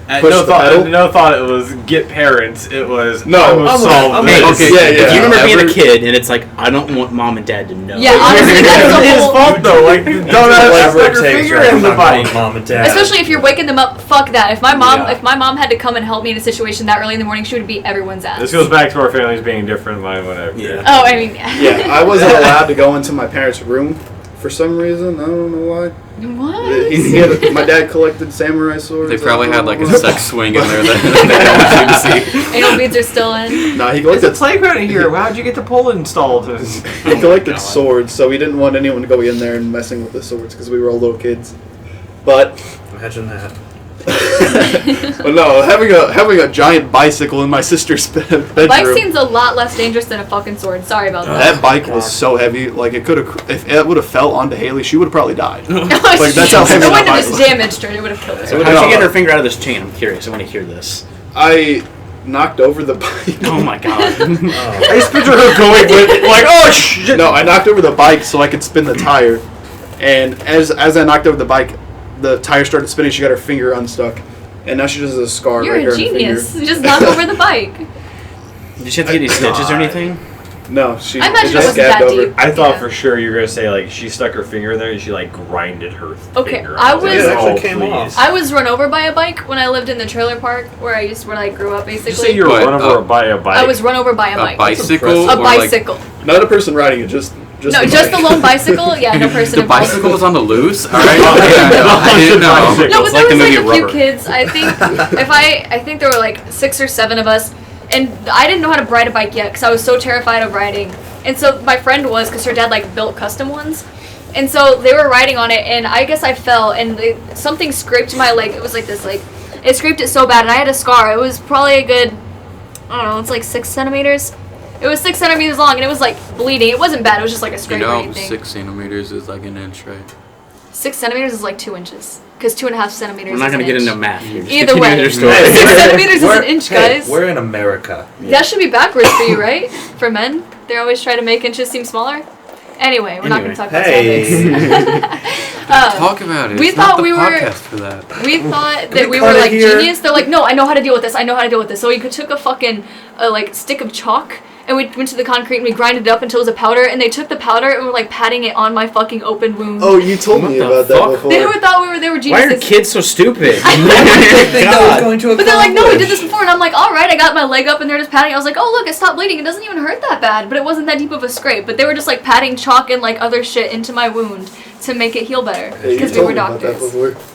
And push no the thought, pedal. no thought it was get parents. It was No, I'm gonna I'm solve gonna- this. Okay, Yeah, if you remember being Ever- a kid and it's like, I don't want mom and dad to know. Yeah, honestly, that's the It's his whole. fault though. Like the dumbass Whatever stuck it her takes, finger right? in the I'm not bike. Mom and Dad. Especially if you're waking them up. Fuck that. If my mom Yeah. had to come and help me in a situation that early in the morning, she would beat everyone's ass. This goes back to our families being different. Like whatever. Yeah. Oh, I mean, Yeah, I wasn't allowed to go into my parents' room for some reason. I don't know why. what? My dad collected samurai swords. They probably I had don't like know a why. sex swing in there that they don't want you to see. Anal beads are still in. Nah, he There's a collected playground in here. How'd you get the pole installed? he collected swords, so we didn't want anyone to go in there and messing with the swords because we were all little kids. But Imagine that. but no, having a giant bicycle in my sister's bedroom. Bike seems a lot less dangerous than a fucking sword. Sorry about that. That bike was so heavy, like it could have. If it would have fell onto Haley, she would have probably died. Like that's how heavy it that wouldn't have bike just was. damaged her. It would have killed her. So how'd she get her finger out of this chain? I'm curious. I want to hear this. I knocked over the bike. Oh my god. I just picture her going with like, oh shit. No, I knocked over the bike so I could spin the tire, and as I knocked over the bike, the tire started spinning. She got her finger unstuck, and now she just has a scar You're right here a on her genius. finger. Just knock over the bike. Did she have to get any stitches or anything? No, she I imagine it it just wasn't that scabbed over. deep. I thought Yeah. for sure you were gonna say like she stuck her finger in there and she like grinded her Okay, finger. I was like, was- It actually oh, came please. off. I was run over by a bike when I lived in the trailer park where I grew up Did you say basically. you were What, run over by a bike? I was run over by a A bike. bicycle? A or like bicycle. Not a person riding it, just No, the just bike. the lone bicycle. Yeah, no person the involved. bicycle was on the loose? Alright. I didn't know. Bicycle. No, but It's there like was the like movie a few Rubber. kids. I think I think there were like 6 or 7 of us, and I didn't know how to ride a bike yet because I was so terrified of riding. And so my friend was, because her dad like built custom ones, and so they were riding on it, and I guess I fell, and something scraped my leg. It was like this, like it scraped it so bad, and I had a scar. It was probably a good, I don't know, it's like 6 centimeters. It was 6 centimeters long, and it was like bleeding. It wasn't bad. It was just like a You scrape or know, anything. 6 centimeters is like an inch, right? 6 centimeters is like 2 inches, because 2.5 centimeters. We're not is going an to get inch. into math here. Just Either continue way. your story. 6 centimeters is We're- an inch, hey, guys. We're in America. That should be backwards for you, right? For men, they always try to make inches seem smaller. Anyway, we're not going to talk about topics. Talk about it. we It's thought not the we were- podcast for that. We thought we that we cut were it like here? genius. They're like, no, I know how to deal with this. I know how to deal with this. So we took a fucking like stick of chalk and we went to the concrete and we grinded it up until it was a powder, and they took the powder and were like patting it on my fucking open wound. Oh, you told me about that before. They thought they were Why geniuses. are kids so stupid? But they're like, no, we did this before, and I'm like, all right, I got my leg up, and they're just patting. I was like, oh, look, it stopped bleeding. It doesn't even hurt that bad, but it wasn't that deep of a scrape. But they were just like patting chalk and like other shit into my wound to make it heal better because they were doctors.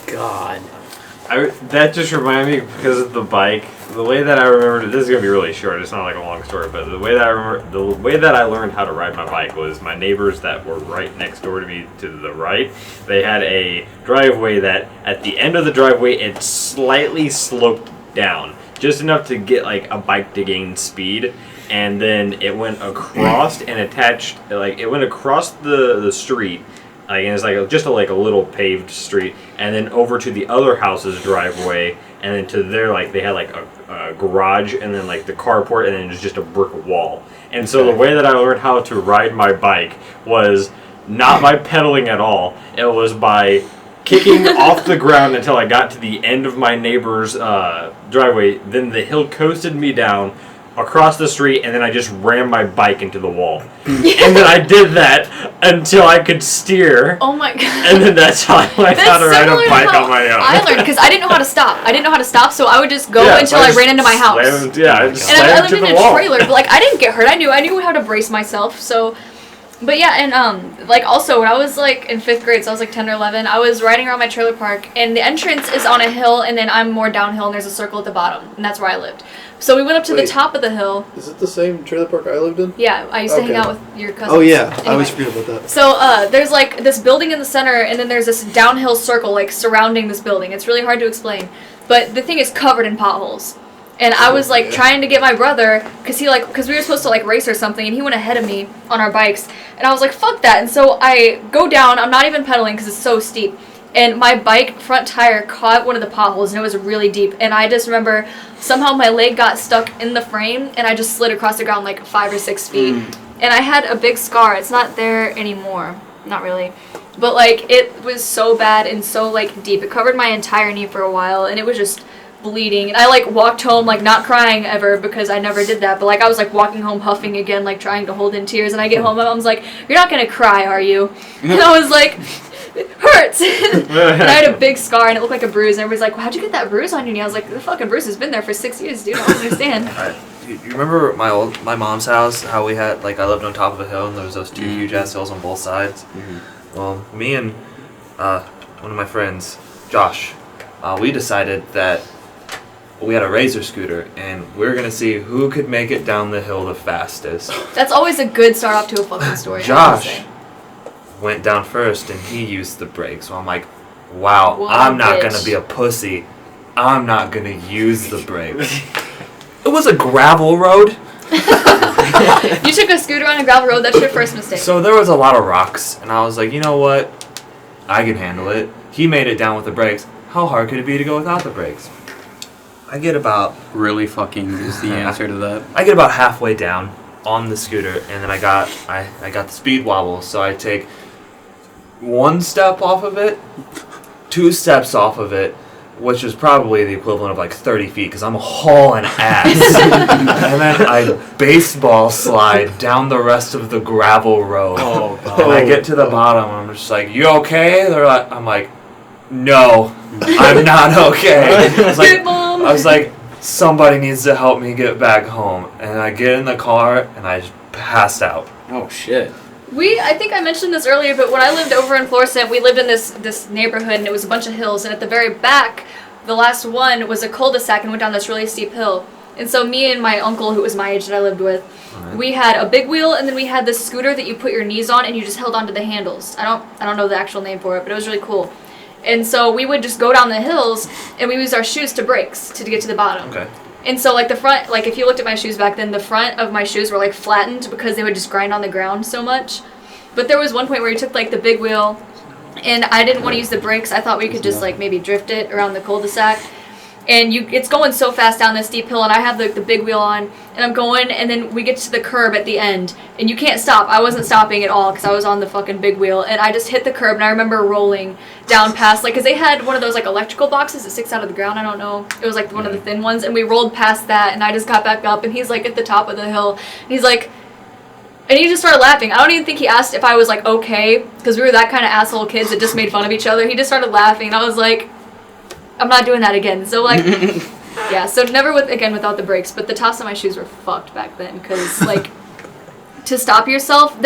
God. That just reminded me because of the bike. The way that I remembered, this is gonna be really short. It's not like a long story, but the way that I learned how to ride my bike was my neighbors that were right next door to me to the right. They had a driveway that at the end of the driveway it slightly sloped down, just enough to get like a bike to gain speed, and then it went across and attached. Like it went across the street. Like, and it's like just a little paved street, and then over to the other house's driveway, and then to their they had like a garage, and then like the carport, and then it was just a brick wall. And so the way that I learned how to ride my bike was not by pedaling at all. It was by kicking off the ground until I got to the end of my neighbor's driveway. Then the hill coasted me down across the street, and then I just rammed my bike into the wall. And then I did that until I could steer. Oh my god. And then that's how I learned how to ride a bike on my own. I learned because I didn't know how to stop. So I would just go until I ran into my house. I lived in a trailer, but like I didn't get hurt. I knew how to brace myself. So, but yeah, and like also when I was like in 5th grade, so I was like 10 or 11, I was riding around my trailer park, and the entrance is on a hill, and then I'm more downhill, and there's a circle at the bottom, and that's where I lived. So we went up to the top of the hill. Is it the same trailer park I lived in? Yeah, I used to hang out with your cousins. Oh yeah, anyway. I always forget about that. So there's like this building in the center, and then there's this downhill circle like surrounding this building. It's really hard to explain, but the thing is covered in potholes. And I was like trying to get my brother, because we were supposed to like race or something, and he went ahead of me on our bikes, and I was like, fuck that. And so I go down. I'm not even pedaling because it's so steep. And my bike front tire caught one of the potholes, and it was really deep. And I just remember somehow my leg got stuck in the frame, and I just slid across the ground like 5 or 6 feet. And I had a big scar. It's not there anymore. Not really. But like it was so bad and so like deep. It covered my entire knee for a while, and it was just bleeding. And I like walked home like not crying ever because I never did that. But like I was like walking home huffing again, like trying to hold in tears. And I get home, my mom's like, "You're not gonna cry, are you?" And I was like, it hurts. And I had a big scar, and it looked like a bruise, and everybody's like, well, how'd you get that bruise on your knee? I was like, the fucking bruise has been there for 6 years, dude. I don't understand. You remember my mom's house, how we had, like, I lived on top of a hill, and there was those two huge ass hills on both sides? Well, me and one of my friends, Josh, we decided that we had a Razor scooter, and we were going to see who could make it down the hill the fastest. That's always a good start off to a fucking story. Josh went down first, and he used the brakes. So I'm like, wow, What I'm a not bitch. going to be a pussy. I'm not going to use the brakes. It was a gravel road. You took a scooter on a gravel road. That's your first mistake. So there was a lot of rocks, and I was like, you know what? I can handle it. He made it down with the brakes. How hard could it be to go without the brakes? I get about... Really fucking is the answer to that. I get about halfway down on the scooter, and then I got the speed wobble, so I take 1 step off of it, 2 steps off of it, which is probably the equivalent of like 30 feet, because I'm hauling ass. And then I baseball slide down the rest of the gravel road. Oh, God. And I get to the bottom, and I'm just like, you okay? I'm like, no, I'm not okay. I was like, somebody needs to help me get back home. And I get in the car, and I just passed out. Oh, shit. I think I mentioned this earlier, but when I lived over in Florissant, we lived in this neighborhood, and it was a bunch of hills, and at the very back, the last one was a cul-de-sac and went down this really steep hill. And so me and my uncle, who was my age that I lived with, we had a big wheel, and then we had this scooter that you put your knees on, and you just held onto the handles. I don't know the actual name for it, but it was really cool. And so we would just go down the hills, and we used our shoes to brakes to get to the bottom. Okay. And so, like, the front, like, if you looked at my shoes back then, the front of my shoes were, like, flattened because they would just grind on the ground so much. But there was one point where you took, like, the big wheel, and I didn't want to use the brakes. I thought we could just, like, maybe drift it around the cul-de-sac. and it's going so fast down this steep hill, and I have the big wheel on, and I'm going, and then we get to the curb at the end, and you can't stop. I wasn't stopping at all because I was on the fucking big wheel, and I just hit the curb, and I remember rolling down past, like, because they had one of those, like, electrical boxes that sticks out of the ground, I don't know. It was, like, one of the thin ones, and we rolled past that, and I just got back up, and he's, like, at the top of the hill, and he's, like, and he just started laughing. I don't even think he asked if I was, like, okay, because we were that kind of asshole kids that just made fun of each other. He just started laughing, and I was like, I'm not doing that again. So, like, yeah, so never without the brakes, but the tops of my shoes were fucked back then, because, like, to stop yourself,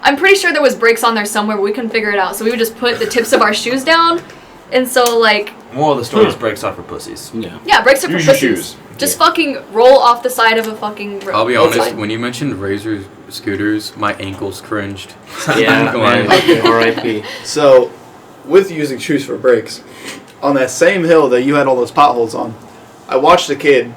I'm pretty sure there was brakes on there somewhere, but we couldn't figure it out, so we would just put the tips of our shoes down, and so, like... Moral of the story is brakes are for pussies. Yeah, brakes are for Use your pussies. shoes. Just fucking roll off the side of a fucking road. I'll be honest, when you mentioned Razor scooters, my ankles cringed. Yeah, man. R.I.P. So, with using shoes for brakes, on that same hill that you had all those potholes on, I watched a kid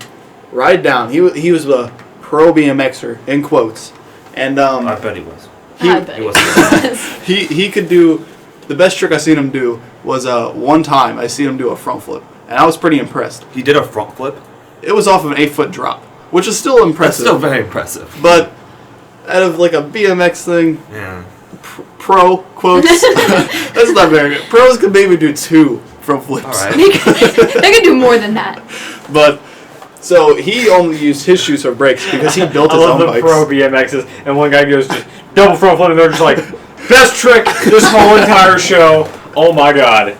ride down. He was a pro BMXer, in quotes. And I bet he was. I bet He it was. he could do, the best trick I seen him do was one time I seen him do a front flip. And I was pretty impressed. He did a front flip. It was off of an 8-foot drop, which is still impressive. That's still very impressive. But out of like a BMX thing, Yeah. pro quotes, that's not very good. Pros could maybe do 2 front flips. All right. They could do more than that. But so he only used his shoes for brakes because he built I his love own the bikes. pro BMXs, and one guy goes just double front flip, and they're just like, best trick this whole entire show. Oh my god.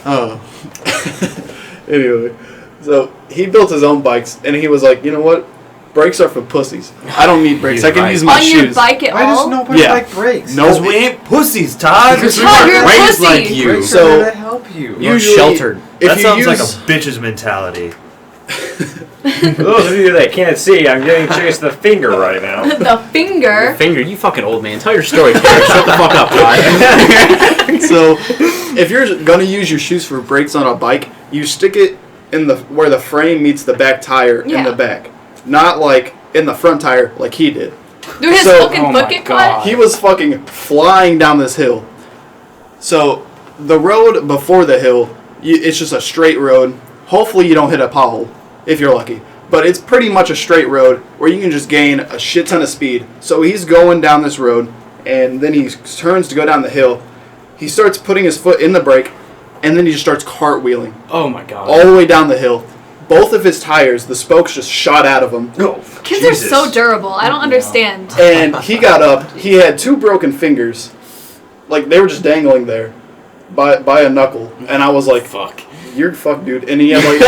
Oh. Anyway, so he built his own bikes, and he was like, you know what? Brakes are for pussies. I don't need brakes. I can use my On shoes. your bike at Why does all? nobody Yeah. like brakes? No, Because we ain't pussies, Todd. Because we Todd, weren't you're a raised pussy. like you. Brakes So- are there to help you. You're Usually, sheltered. If That you sounds use, like a bitch's mentality. For those of you that can't see, I'm getting chased the finger right now. The finger. Finger, you fucking old man. Tell your story, Terry. Shut the fuck up, Todd. So, if you're gonna use your shoes for brakes on a bike, you stick it in the where the frame meets the back tire in Yeah. the back, not like in the front tire like he did. Dude, his So- fucking Oh my foot get God. caught. He was fucking flying down this hill. So, the road before the hill, it's just a straight road. Hopefully you don't hit a pothole, if you're lucky. But it's pretty much a straight road where you can just gain a shit ton of speed. So he's going down this road, and then he turns to go down the hill. He starts putting his foot in the brake, and then he just starts cartwheeling Oh my god. all the way down the hill. Both of his tires, the spokes just shot out of him. Kids are so durable. I don't understand. And he got up. He had 2 broken fingers. Like, they were just dangling there by a knuckle. And I was like, Fuck. you're fucked, dude. And he had like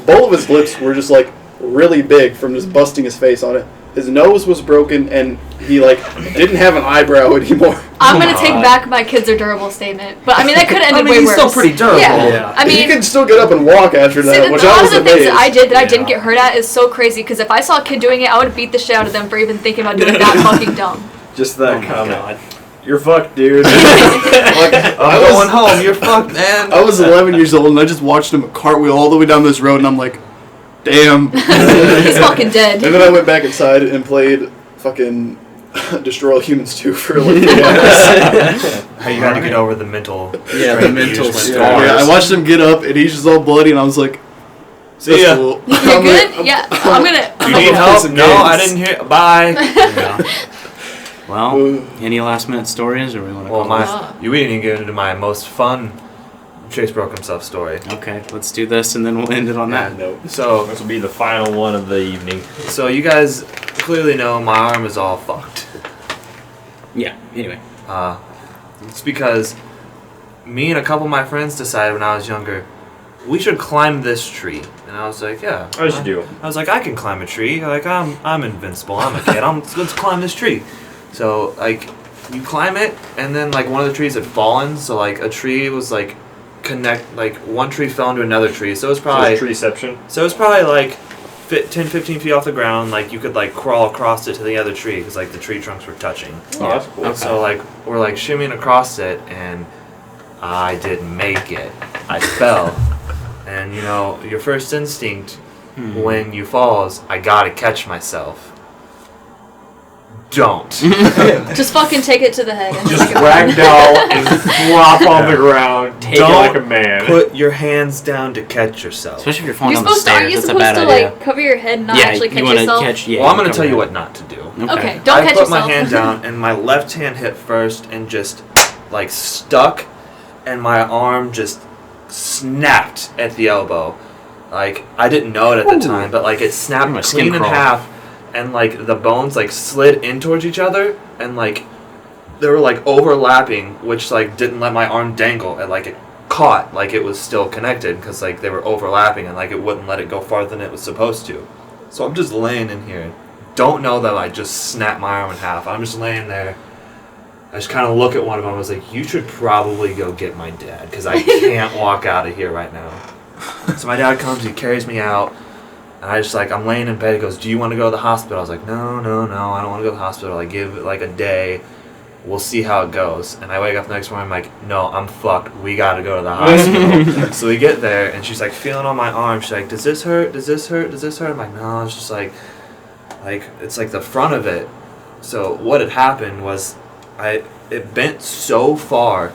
both of his lips were just like really big from just busting his face on it. His nose was broken, and he like didn't have an eyebrow anymore. I'm gonna take back my kids are durable statement, but I mean that could have ended way he's worse. still pretty durable. Yeah, I he mean, could still get up and walk after see, that, a which lot I of was the things amazed. that I did that I didn't get hurt at is so crazy. Because if I saw a kid doing it, I would beat the shit out of them for even thinking about doing that fucking dumb. Just that Oh my comment. god. You're fucked, dude. I'm going home. You're fucked, man. I was 11 years old, and I just watched him cartwheel all the way down this road, and I'm like, damn. He's fucking dead. And then I went back inside and played fucking Destroy All Humans 2 for like 3 hours. How you got to get over the mental. Yeah, the strain you mental just went scar. through. Yeah, I watched him get up, and he's just all bloody, and I was like, See ya. cool. You're I'm good? like, Yeah, I'm gonna. You need help? some No, games. I didn't hear. Bye. Yeah. Well, any last minute stories, or we want to Well, call this? you didn't even get into my most fun Chase broke himself story. Okay, let's do this, and then we'll end it on that note. So, This will be the final one of the evening. so you guys clearly know my arm is all fucked. Yeah. Anyway. It's because me and a couple of my friends decided when I was younger, we should climb this tree. And I was like, yeah. As you do. I was like, I can climb a tree. Like, I'm invincible. I'm a kid. Let's climb this tree. So, like, you climb it, and then, like, one of the trees had fallen. So, like, a tree was, like, one tree fell into another tree. So it was probably... treeception. So it was probably, like, 10, 15 feet off the ground. Like, you could, like, crawl across it to the other tree, because, like, the tree trunks were touching. Oh, that's cool. Okay. So, like, we're, like, shimmying across it, and I didn't make it. I fell. And, you know, your first instinct when you fall is, I gotta catch myself. don't. Just fucking take it to the head. And Just take it ragdoll and flop on the ground. Take Don't it like a man. Put your hands down to catch yourself. Especially if you're falling You're down the supposed to, stairs. are you That's a supposed bad to idea. like cover your head and not yeah, actually catch you want to yourself? catch. Yeah, Well, I'm you going to tell you cover what not to do. Okay, don't I catch put yourself. my hand down and my left hand hit first and just like stuck, and my arm just snapped at the elbow. Like I didn't know it at the time, but like it snapped My skin clean in crawled. half, and like the bones like slid in towards each other, and like they were like overlapping, which like didn't let my arm dangle, and like it caught like it was still connected because like they were overlapping, and like it wouldn't let it go farther than it was supposed to. So I'm just laying in here. Don't know that I just snapped my arm in half. I'm just laying there. I just kind of look at one of them. I was like, you should probably go get my dad because I can't walk out of here right now. So my dad comes, he carries me out, and I just like, I'm laying in bed. He goes, do you want to go to the hospital? I was like, no, I don't want to go to the hospital. I give it like a day. We'll see how it goes. And I wake up the next morning, I'm like, no, I'm fucked. We got to go to the hospital. So we get there, and she's like feeling on my arm. She's like, does this hurt? Does this hurt? Does this hurt? I'm like, no, it's just like it's like the front of it. So what had happened was it bent so far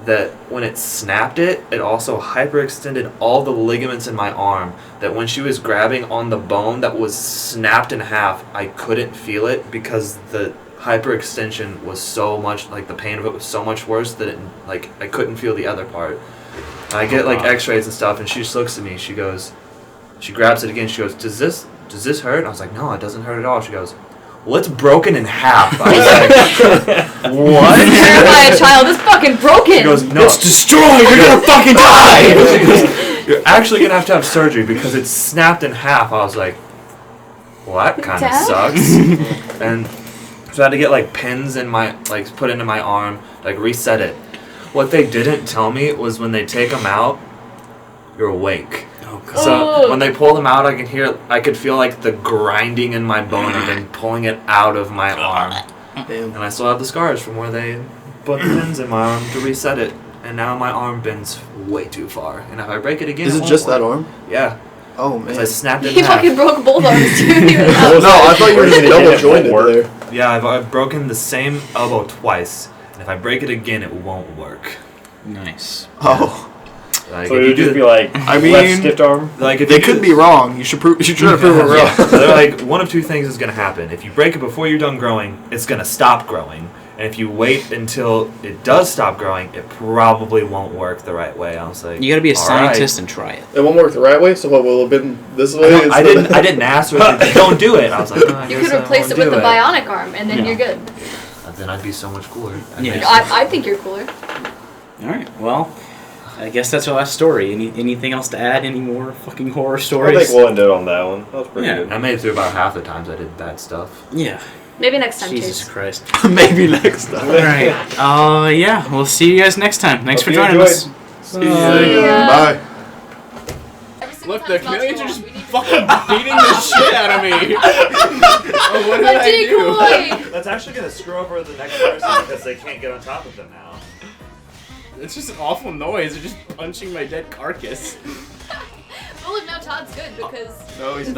that when it snapped it also hyperextended all the ligaments in my arm, that when she was grabbing on the bone that was snapped in half, I couldn't feel it because the hyperextension was so much, like the pain of it was so much worse that it, like I couldn't feel the other part. And I get like x-rays and stuff, and she just looks at me, she grabs it again, she goes, does this hurt? And I was like, no, it doesn't hurt at all. She goes, well, it's broken in half. I was like, what? Terrify a child. It's fucking broken. She goes, no. It's destroyed. You're gonna fucking die. She goes, you're actually going to have surgery because it's snapped in half. I was like, well, that kind of Dad? sucks. And so I had to get like pins in my, like put into my arm, like reset it. What they didn't tell me was when they take them out, you're awake. Oh god. So when they pull them out, I could feel like the grinding in my bone and then pulling it out of my arm. Damn. And I still have the scars from where they put the pins in my arm to reset it. And now my arm bends way too far. And if I break it again, Is it won't just work. that arm? Yeah. Oh Because I man. snapped it in He half. fucking broke both arms, dude. He was No, out. I thought you were just double jointed there. Yeah, I've broken the same elbow twice. And if I break it again, it won't work. Nice. Oh. Like, So if it you would just do- be like I mean, left stiff arm. like if They you could do- be wrong. You should try to prove it wrong. Yeah. They're like, one of two things is going to happen. If you break it before you're done growing, it's going to stop growing. And if you wait until it does stop growing, it probably won't work the right way. I was like, You gotta be a all scientist right. and try it. It won't work the right way, so what will it have been this way? I didn't ask her. Like, don't do it. I was like, oh, You could replace it with the bionic arm, and then Yeah. you're good. Then I'd be so much cooler. Yeah. I think you're cooler. All right. Well, I guess that's our last story. Anything else to add? Any more fucking horror I stories? think we'll end it on that one. That was pretty Yeah. good. I made it through about half the times I did bad stuff. Yeah. Maybe next time, Jesus Chase. Christ. Maybe next time. All right. Yeah. We'll see you guys next time. Thanks Hope for you joining enjoyed. us. See ya. ya. Bye. Look, the chameleons are just fucking beating the shit out of me. Oh, what did A I do? decoy! That's actually going to screw over the next person because they can't get on top of them now. It's just an awful noise. They're just punching my dead carcass. Well, now Todd's good because... No, he's